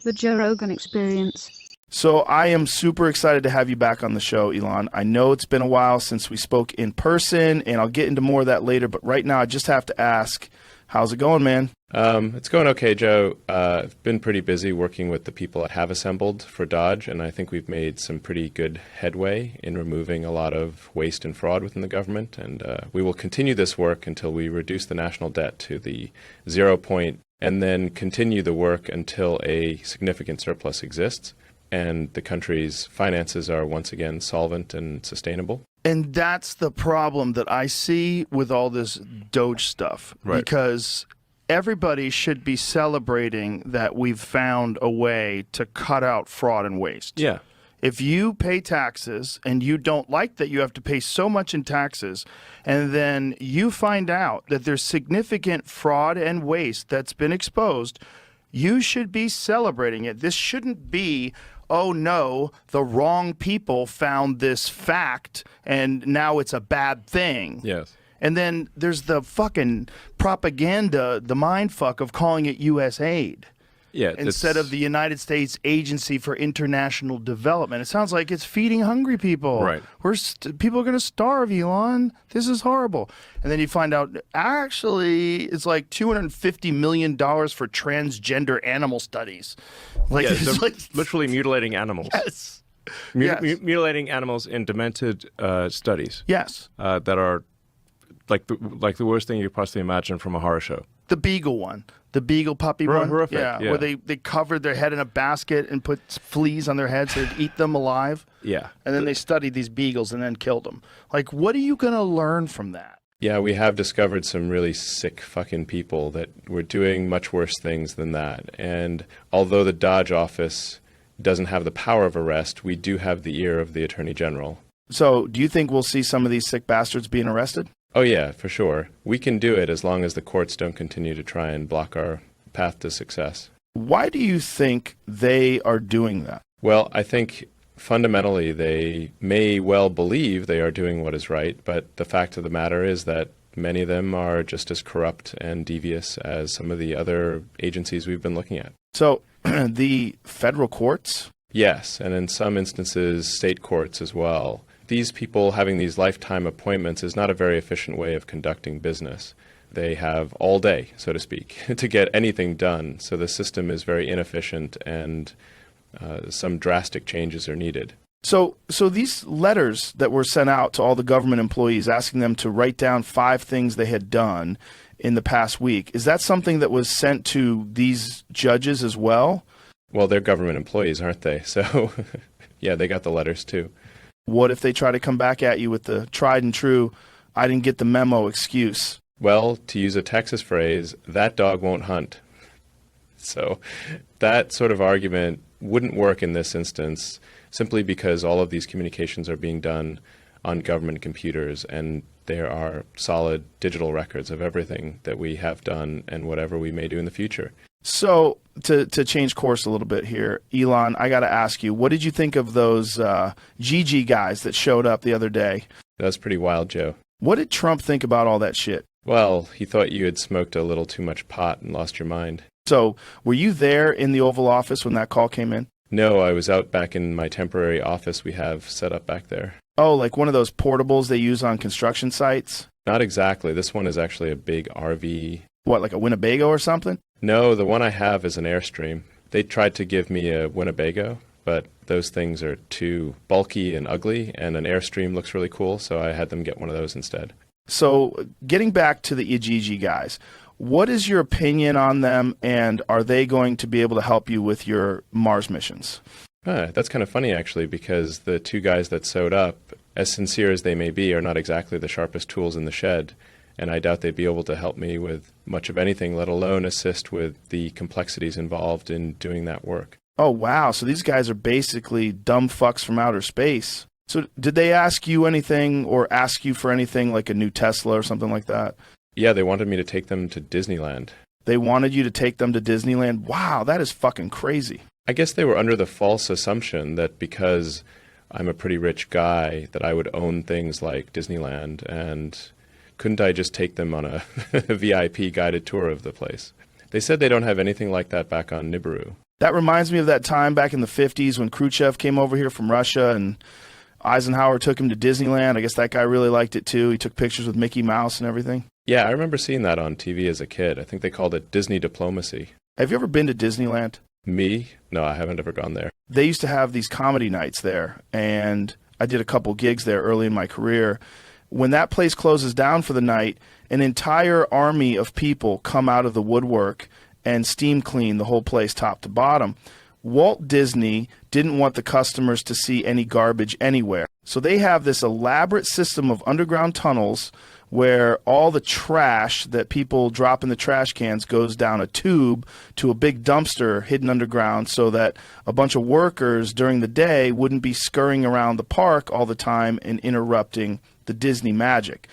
The Joe Rogan Experience. So I am super excited to have you back on the show, Elon. I know it's been a while since we spoke in person, and I'll get into more of that later, but right now I just have to ask, how's it going, man? It's going okay, Joe. I've been pretty busy working with the people I have assembled for Dodge, and I think we've made some pretty good headway in removing a lot of waste and fraud within the government, and we will continue this work until we reduce the national debt to the 0 point, and then continue the work until a significant surplus exists and the country's finances are once again solvent and sustainable. And that's the problem that I see with all this Doge stuff, Right. Because everybody should be celebrating that we've found a way to cut out fraud and waste. Yeah. If you pay taxes and you don't like that you have to pay so much in taxes, and then you find out that there's significant fraud and waste that's been exposed, you should be celebrating it. This shouldn't be, oh no, the wrong people found this fact and now it's a bad thing. Yes. And then there's the fucking propaganda, the mindfuck of calling it U.S. aid. Yeah. Instead of the United States Agency for International Development. It sounds like it's feeding hungry people. Right. People are going to starve, Elon. This is horrible. And then you find out, actually, it's like $250 million for transgender animal studies. Like, Yeah, it's they're like literally mutilating animals. yes. Yes. Yes. Mutilating animals in demented studies Yes. that are like the worst thing you could possibly imagine from a horror show. The beagle one. The beagle puppy one. Horrific, Yeah, yeah. where they covered their head in a basket and put fleas on their heads so they'd eat them alive. Yeah. And then they studied these beagles and then killed them. Like, what are you going to learn from that? Yeah, we have discovered some really sick fucking people that were doing much worse things than that. And although the Dodge office doesn't have the power of arrest, we do have the ear of the Attorney General. So do you think we'll see some of these sick bastards being arrested? Oh yeah, for sure. We can do it as long as the courts don't continue to try and block our path to success. Why do you think they are doing that? Well, I think fundamentally they may well believe they are doing what is right, but the fact of the matter is that many of them are just as corrupt and devious as some of the other agencies we've been looking at. So the federal courts? Yes, and in some instances, state courts as well. These people having these lifetime appointments is not a very efficient way of conducting business. They have all day, so to speak, to get anything done. So the system is very inefficient and some drastic changes are needed. So these letters that were sent out to all the government employees asking them to write down 5 things they had done in the past week, is that something that was sent to these judges as well? Well, they're government employees, aren't they? So yeah, they got the letters too. What if they try to come back at you with the tried and true, I didn't get the memo excuse? Well, to use a Texas phrase, that dog won't hunt. So that sort of argument wouldn't work in this instance simply because all of these communications are being done on government computers and there are solid digital records of everything that we have done and whatever we may do in the future. So to change course a little bit here, Elon, I got to ask you, what did you think of those GG guys that showed up the other day? That's pretty wild, Joe. What did Trump think about all that shit? Well, he thought you had smoked a little too much pot and lost your mind. So were you there in the Oval Office when that call came in? No, I was out back in my temporary office we have set up back there. Oh, like one of those portables they use on construction sites? Not exactly. This one is actually a big RV. What, like a Winnebago or something? No, the one I have is an Airstream. They tried to give me a Winnebago, but those things are too bulky and ugly, and an Airstream looks really cool, so I had them get one of those instead. So getting back to the Ijiji guys, what is your opinion on them, and are they going to be able to help you with your Mars missions? That's kind of funny, actually, because the 2 guys that sewed up, as sincere as they may be, are not exactly the sharpest tools in the shed, and I doubt they'd be able to help me with much of anything, let alone assist with the complexities involved in doing that work. Oh, wow. So these guys are basically dumb fucks from outer space. So did they ask you anything or ask you for anything like a new Tesla or something like that? Yeah, they wanted me to take them to Disneyland. They wanted you to take them to Disneyland? Wow, that is fucking crazy. I guess they were under the false assumption that because I'm a pretty rich guy that I would own things like Disneyland, and couldn't I just take them on a VIP guided tour of the place? They said they don't have anything like that back on Nibiru. That reminds me of that time back in the 50s when Khrushchev came over here from Russia and Eisenhower took him to Disneyland. I guess that guy really liked it too. He took pictures with Mickey Mouse and everything. Yeah, I remember seeing that on TV as a kid. I think they called it Disney diplomacy. Have you ever been to Disneyland? Me? No, I haven't ever gone there. They used to have these comedy nights there, and I did a couple gigs there early in my career. When that place closes down for the night, an entire army of people come out of the woodwork and steam clean the whole place top to bottom. Walt Disney didn't want the customers to see any garbage anywhere. So they have this elaborate system of underground tunnels where all the trash that people drop in the trash cans goes down a tube to a big dumpster hidden underground so that a bunch of workers during the day wouldn't be scurrying around the park all the time and interrupting the Disney magic.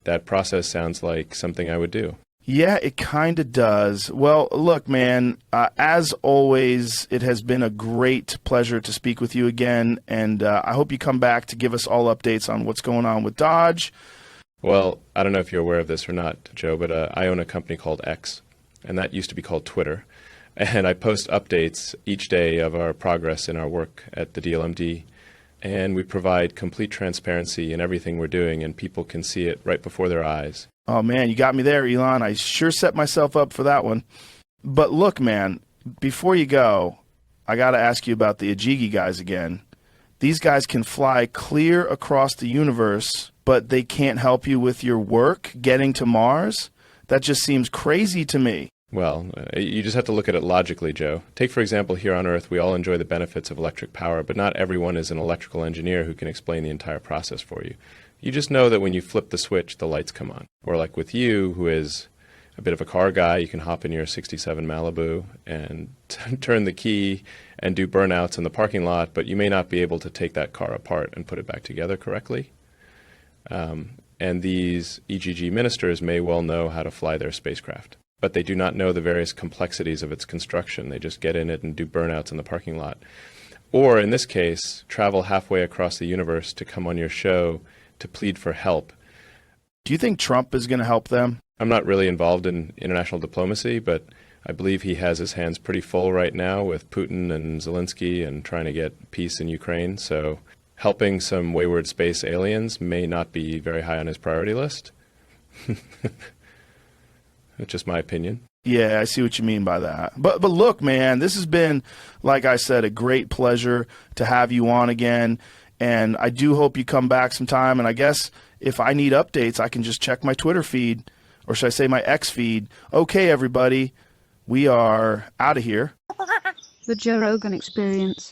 That process sounds like something I would do. Yeah, it kind of does. Well, look, man, as always, it has been a great pleasure to speak with you again, and I hope you come back to give us all updates on what's going on with Dodge. Well, I don't know if you're aware of this or not, Joe, but I own a company called X, and that used to be called Twitter. And I post updates each day of our progress in our work at the DLMD, and we provide complete transparency in everything we're doing, and people can see it right before their eyes. Oh, man, you got me there, Elon. I sure set myself up for that one. But look, man, before you go, I got to ask you about the Ajigi guys again. These guys can fly clear across the universe, but they can't help you with your work getting to Mars? That just seems crazy to me. Well, you just have to look at it logically, Joe. Take, for example, here on Earth, we all enjoy the benefits of electric power, but not everyone is an electrical engineer who can explain the entire process for you. You just know that when you flip the switch, the lights come on. Or like with you, who is a bit of a car guy, you can hop in your 67 Malibu and turn the key and do burnouts in the parking lot, but you may not be able to take that car apart and put it back together correctly. And these EGG ministers may well know how to fly their spacecraft, but they do not know the various complexities of its construction. They just get in it and do burnouts in the parking lot. Or in this case, travel halfway across the universe to come on your show to plead for help. Do you think Trump is going to help them? I'm not really involved in international diplomacy, but I believe he has his hands pretty full right now with Putin and Zelensky and trying to get peace in Ukraine. So helping some wayward space aliens may not be very high on his priority list. That's just my opinion. Yeah, I see what you mean by that. But look, man, this has been, like I said, a great pleasure to have you on again. And I do hope you come back sometime. And I guess if I need updates, I can just check my Twitter feed, or should I say my X feed. Okay, everybody, we are out of here. The Joe Rogan Experience.